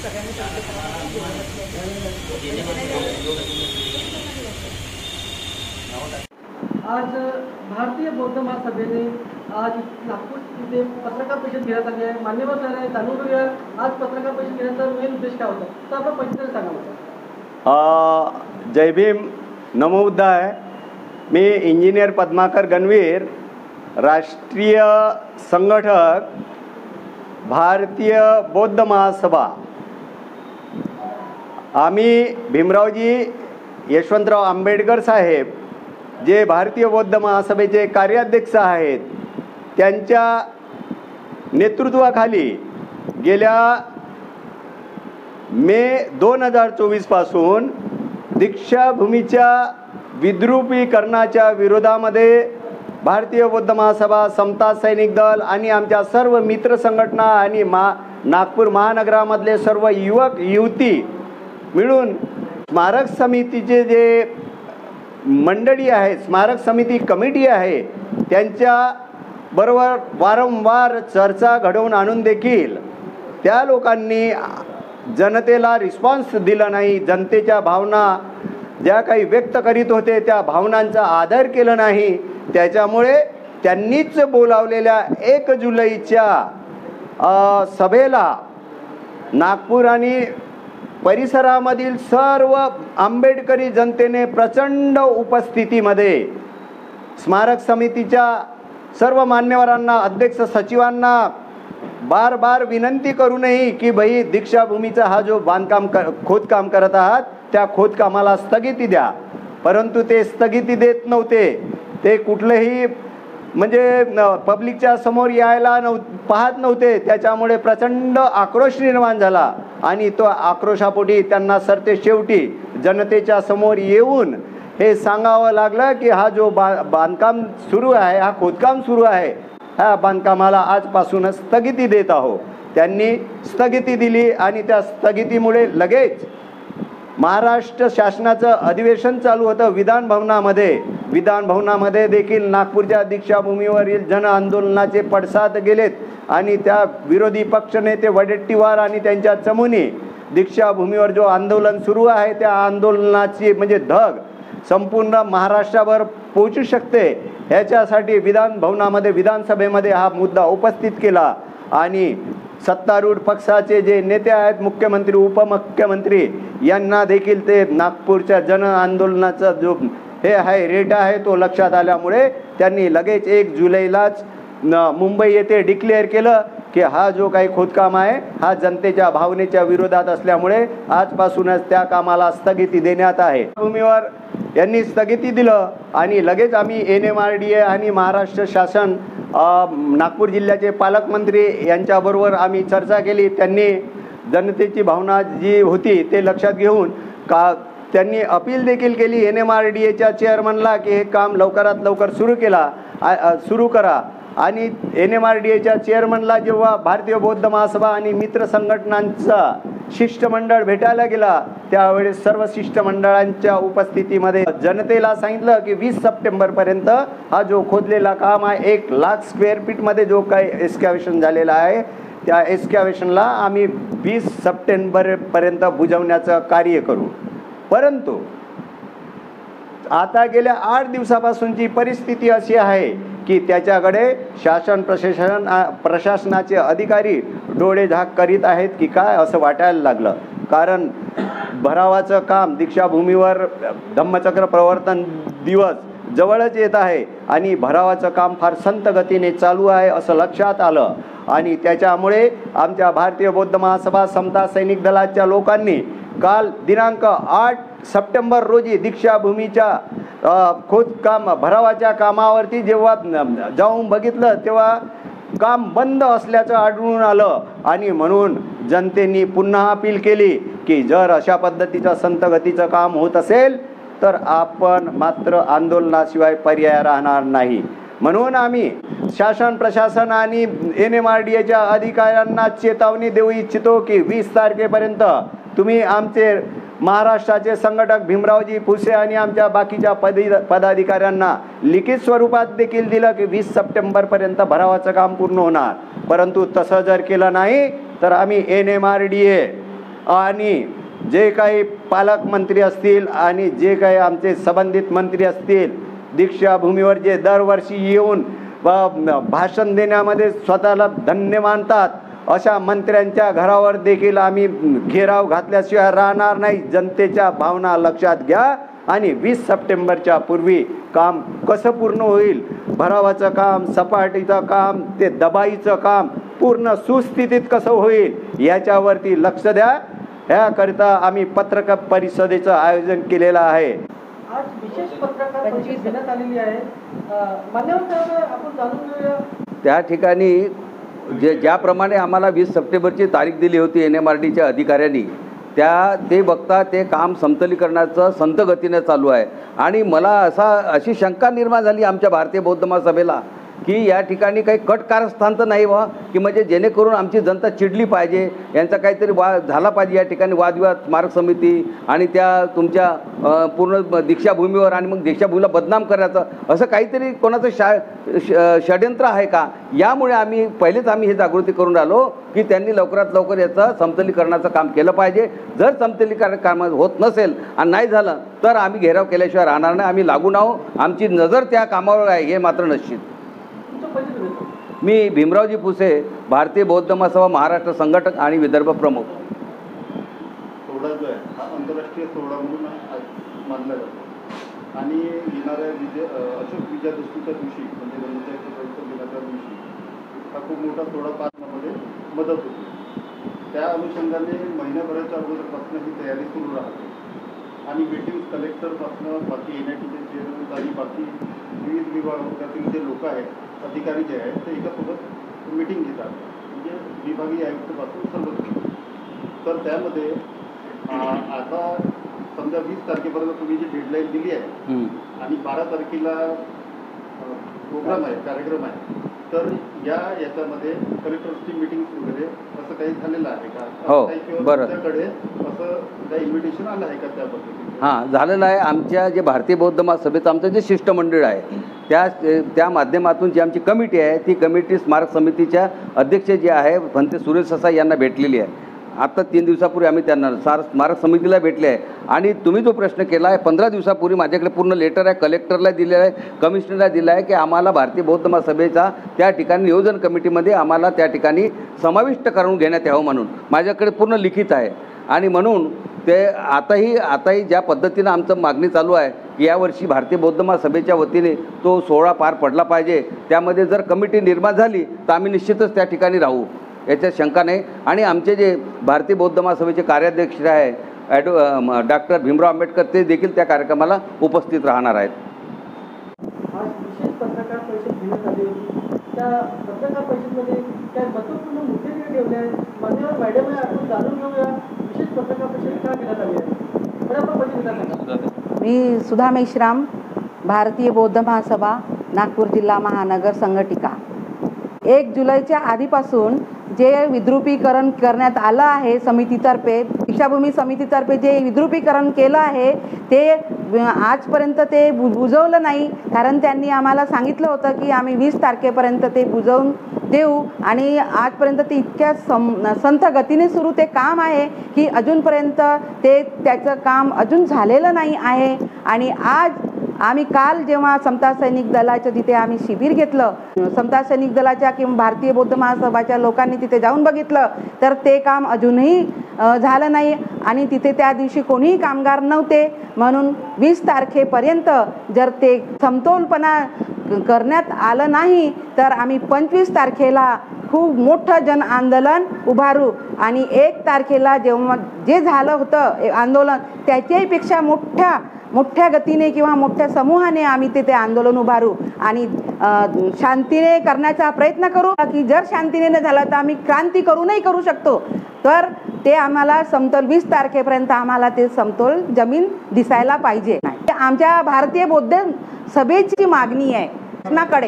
आज भारतीय बौद्ध महासभेने आज नागपूर इथे पत्रकार परिषद घेण्यात आली आहे. मान्यवर सर आहे, जाणून घेऊया आज पत्रकार परिषद घेण्याचा मेन उद्देश काय होता, तर आपण परिषदेला सांगा मला. जय भीम, नमो बुद्धाय. मी इंजिनियर पद्माकर गणवीर, राष्ट्रीय संघटक, भारतीय बौद्ध महासभा. आम्ही भीमरावजी यशवंतराव आंबेडकर साहेब जे भारतीय बौद्ध महासभेचे कार्याध्यक्ष आहेत, त्यांच्या नेतृत्वाखाली गेल्या मे 2024 पासून दीक्षाभूमीच्या विद्रुपीकरणाच्या विरोधामध्ये भारतीय बौद्ध महासभा, समता सैनिक दल आणि आमच्या सर्व मित्र संघटना आणि नागपूर महानगरामधले सर्व युवक युवती मिळून स्मारक समितीचे जे मंडळी आहे, स्मारक समिती कमिटी आहे, त्यांच्या बरोबर वारंवार चर्चा घडवून आणून देखील त्या लोकांनी जनतेला रिस्पॉन्स दिला नाही. जनतेच्या भावना ज्या काही व्यक्त करीत होते त्या भावनांचा आदर केला नाही. त्याच्यामुळे त्यांनीच बोलावलेल्या 1 जुलैच्या सभेला नागपूर आणि परिसरामधील सर्व आंबेडकरी जनतेने प्रचंड उपस्थितीमध्ये स्मारक समितीच्या सर्व मान्यवरांना, अध्यक्ष सचिवांना बार विनंती करूनही की भाई दीक्षाभूमीचा हा जो खोदकाम करत आहात त्या खोदकामाला स्थगिती द्या, परंतु ते स्थगिती देत नव्हते. ते कुठलेही म्हणजे पब्लिकच्या समोर यायला पाहत नव्हते. त्याच्यामुळे प्रचंड आक्रोश निर्माण झाला आणि तो आक्रोशापोटी त्यांना सरते शेवटी जनतेच्या समोर येऊन हे सांगावं लागलं की हा जो बांधकाम सुरू आहे, हा खोदकाम सुरू आहे, ह्या बांधकामाला आजपासूनच स्थगिती देत आहोत. त्यांनी स्थगिती दिली आणि त्या स्थगितीमुळे लगेच महाराष्ट्र शासनाचं अधिवेशन चालू होतं विधानभवनामध्ये. विधानभवनामध्ये देखील नागपूरच्या दीक्षाभूमीवरील जन आंदोलनाचे पडसाद गेलेत आणि त्या विरोधी पक्षनेते वडेट्टीवार आणि त्यांच्या चमूने दीक्षाभूमीवर जो आंदोलन सुरू आहे त्या आंदोलनाची म्हणजे धग संपूर्ण महाराष्ट्रावर पोहोचू शकते ह्याच्यासाठी विधानभवनामध्ये, विधानसभेमध्ये हा मुद्दा उपस्थित केला. आणि सत्तारूढ पक्षाचे जे नेते आहेत, मुख्यमंत्री, उपमुख्यमंत्री, यांना देखील ते नागपूरच्या जन आंदोलनाचा जो हे आहे रेट आहे तो लक्षात आल्यामुळे त्यांनी लगेच 1 जुलैलाच मुंबई येथे डिक्लेअर केलं की हा जो काही खोदकाम आहे हा जनतेच्या भावनेच्या विरोधात असल्यामुळे आजपासूनच त्या कामाला स्थगिती देण्यात आहे. भूमीवर यांनी स्थगिती दिलं आणि लगेच आम्ही NMRDA आणि महाराष्ट्र शासन, नागपूर जिल्ह्याचे पालकमंत्री यांच्याबरोबर आम्ही चर्चा केली. त्यांनी जनतेची भावना जी होती ते लक्षात घेऊन त्यांनी अपील देखील केली NMRDAच्या चेअरमनला की हे काम लवकरात लवकर सुरू करा. आणि NMRDAच्या चेअरमनला जेव्हा भारतीय बौद्ध महासभा आणि मित्र संघटनांचा शिष्टमंडळ भेटायला गेला त्यावेळेस सर्व शिष्टमंडळांच्या उपस्थितीमध्ये जनतेला सांगितलं की 20 सप्टेंबरपर्यंत हा जो खोदलेला काम आहे 1 लाख स्क्वेअर फीटमध्ये जो काही एक्स्कॅव्हेशन झालेला आहे त्या एक्स्कॅव्हेशनला आम्ही 20 सप्टेंबरपर्यंत बुजवण्याचं कार्य करू. परंतु आता गेल्या 8 दिवसापासूनची परिस्थिती अशी आहे की त्याच्याकडे शासन प्रशासनाचे अधिकारी डोळे झाक करीत आहेत की काय असं वाटायला लागलं. कारण भरावाचं काम दीक्षाभूमीवर धम्मचक्र प्रवर्तन दिवस जवळच येत आहे आणि भरावाचं काम फार संत गतीने चालू आहे असं लक्षात आलं. आणि त्याच्यामुळे आमच्या भारतीय बौद्ध महासभा, समता सैनिक दलाच्या लोकांनी काल दिनांक 8 सप्टेंबर रोजी दीक्षाभूमीच्या खोदकाम भरावाच्या कामावरती जेव्हा जाऊन बघितलं तेव्हा काम बंद असल्याचं आढळून आलं. आणि म्हणून जनतेने पुन्हा अपील केली की जर अशा पद्धतीचं संत गतीचं काम होत असेल तर आपण मात्र आंदोलनाशिवाय पर्याय राहणार नाही. म्हणून आम्ही शासन प्रशासन आणि NMRDAच्या अधिकाऱ्यांना चेतावणी देऊ इच्छितो की 20 तारखेपर्यंत तुम्ही आमचे महाराष्ट्राचे संघटक भीमरावजी फुसे आणि आमच्या बाकीच्या पदाधिकाऱ्यांना लिखित स्वरूपात देखील दिलं की 20 सप्टेंबरपर्यंत भरावाचं काम पूर्ण होणार. परंतु तसं जर केलं नाही तर आम्ही NMRDA आणि जे काही पालकमंत्री असतील आणि जे काही आमचे संबंधित मंत्री असतील, दीक्षाभूमीवर जे दरवर्षी येऊन भाषण देण्यामध्ये स्वतःला धन्य मानतात, अशा मंत्र्यांच्या घरावर देखील आम्ही घेराव घातल्याशिवाय राहणार नाही. जनतेच्या भावना लक्षात घ्या आणि 20 सप्टेंबरच्या पूर्वी काम कसं पूर्ण होईल, भरावाचं काम, सपाटीचं काम, ते दबाईचं काम पूर्ण सुस्थितीत कसं होईल याच्यावरती लक्ष द्या. याकरिता आम्ही पत्रकार परिषदेचं आयोजन केलेलं आहे. आज विशेष पत्रकार परिषद घेण्यात आलेली आहे. मान्यवर साहेब, आपण जाणून घेऊया. त्या ठिकाणी ज्याप्रमाणे आम्हाला 20 सप्टेंबरची तारीख दिली होती NMRDच्या अधिकाऱ्यांनी, ते बघता ते काम समतलीकरणाचं संत गतीने चालू आहे. आणि मला अशी शंका निर्माण झाली आमच्या भारतीय बौद्ध महासभेला की या ठिकाणी काही कट कारस्थान तर नाही व्हा की म्हणजे जेणेकरून आमची जनता चिडली पाहिजे, यांचा काहीतरी झाला पाहिजे या ठिकाणी वादविवाद स्मारक समिती आणि त्या तुमच्या पूर्ण दीक्षाभूमीवर आणि मग दीक्षाभूमीला बदनाम करायचं, असं काहीतरी कोणाचं षड्यंत्र आहे का. यामुळे पहिलेच आम्ही हे जागृती करून राहिलो की त्यांनी लवकरात लवकर याचं समतलीकरणाचं काम केलं पाहिजे. जर समतलीकरण काम होत नसेल आणि नाही झालं तर आम्ही घेराव केल्याशिवाय राहणार नाही. आम्ही लागून आहो, आमची नजर त्या कामावर आहे हे मात्र निश्चित. मी भीमरावजी पुसे, भारतीय बौद्ध महासभा महाराष्ट्र संघटक आणि विदर्भ प्रमुख. सोहळा जो आहे हा आंतरराष्ट्रीय सोहळा म्हणून मानला जातो आणि येणाऱ्या अशोक विजयादशमीच्या दिवशी म्हणजे गणेशाच्या पवित्र दिनाच्या दिवशी हा खूप मोठा सोहळा पाळण्यामध्ये मदत होते. त्या अनुषंगाने महिन्याभराच्या अगोदरपासून ही तयारी सुरू राहते आणि मीटिंग कलेक्टरपासून बाकी NITचे चेअरमन आणि बाकी विविध विभागातील जे लोक आहेत, अधिकारी जे आहेत, ते एकासोबत मीटिंग घेतात, म्हणजे विभागीय आयुक्तपासून सर्वच. तर त्यामध्ये आता समजा 20 तारखेपर्यंत तुम्ही जी डेडलाईन दिली आहे आणि 12 तारखेला प्रोग्राम आहे, कार्यक्रम आहे, तर याच्यामध्ये कलेक्टर्सची मीटिंग वगैरे असं काही झालेलं आहे का? हो, बरं. त्याकडे असं काही इन्व्हिटेशन आलं आहे का त्या पद्धतीने? हां, झालेलं आहे. आमच्या जे भारतीय बौद्ध महासभेचं आमचं जे शिष्टमंडळ आहे त्या माध्यमातून जी आमची कमिटी आहे, ती कमिटी स्मारक समितीच्या अध्यक्ष जे आहे भंते सुरेश ससाई यांना भेटलेली आहे. आता 3 दिवसापूर्वी आम्ही त्यांना स्मारक समितीला भेटले आहे. आणि तुम्ही जो प्रश्न केला आहे, 15 दिवसापूर्वी माझ्याकडे पूर्ण लेटर आहे, कलेक्टरला दिलेलं आहे, कमिशनरला दिलं आहे की आम्हाला भारतीय बौद्ध महासभेचा त्या ठिकाणी नियोजन कमिटीमध्ये आम्हाला त्या ठिकाणी समाविष्ट करून घेण्यात यावं म्हणून माझ्याकडे पूर्ण लिखित आहे. आणि म्हणून ते आताही ज्या पद्धतीनं आमचं मागणी चालू आहे की यावर्षी भारतीय बौद्ध महासभेच्या वतीने तो सोहळा पार पडला पाहिजे, त्यामध्ये जर कमिटी निर्माण झाली तर आम्ही निश्चितच त्या ठिकाणी राहू, याच्यात शंका नाही. आणि आमचे जे भारतीय बौद्ध महासभेचे कार्याध्यक्ष आहे डॉक्टर भीमराव आंबेडकर, ते देखील त्या कार्यक्रमाला उपस्थित राहणार आहेत. आज विशेष पत्रकार परिषद घेण्यात आली होती. त्या पत्रकार परिषदेमध्ये काही महत्त्वपूर्ण मुद्दे ठेवले आहेत. मान्यवर मॅडम, आपण जाणून घेऊया विशेष पत्रकार परिषद का घेण्यात आली आहे. बरं, आपण परिषद. मी सुधा मेश्राम, भारतीय बौद्ध महासभा नागपूर जिल्हा महानगर संघटिका. 1 जुलैच्या आधीपासून जे विद्रुपीकरण करण्यात आलं आहे समितीतर्फे, दीक्षाभूमी समितीतर्फे जे विद्रुपीकरण केलं आहे ते आजपर्यंत ते बुजवलं नाही. कारण त्यांनी आम्हाला सांगितलं होतं की आम्ही 20 तारखेपर्यंत ते बुजवून देऊ आणि आजपर्यंत ते इतक्या संथ गतीने सुरू ते काम आहे की अजूनपर्यंत त्याचं काम अजून झालेलं नाही आहे. आणि आज आम्ही काल जेव्हा समता सैनिक दलाच्या तिथे आम्ही शिबिर घेतलं, समता सैनिक दलाच्या किंवा भारतीय बौद्ध महासभाच्या लोकांनी तिथे जाऊन बघितलं तर ते काम अजूनही झालं नाही आणि तिथे त्या दिवशी कोणीही कामगार नव्हते. म्हणून 20 तारखेपर्यंत जर ते समतोलपणा करण्यात आलं नाही तर आम्ही 25 तारखेला खूप मोठं जन आंदोलन उभारू आणि 1 तारखेला जेव्हा जे झालं होतं आंदोलन त्याच्यापेक्षा मोठ्या गतीने किंवा मोठ्या समूहाने आम्ही ते आंदोलन उभारू आणि शांतीने करण्याचा प्रयत्न करू की जर शांतीने न झालं तर आम्ही क्रांती करू शकतो. तर ते आम्हाला समतोल 20 तारखेपर्यंत आम्हाला ते समतोल जमीन दिसायला पाहिजे. आमच्या भारतीय बौद्ध सभेची मागणी आहे शासनाकडे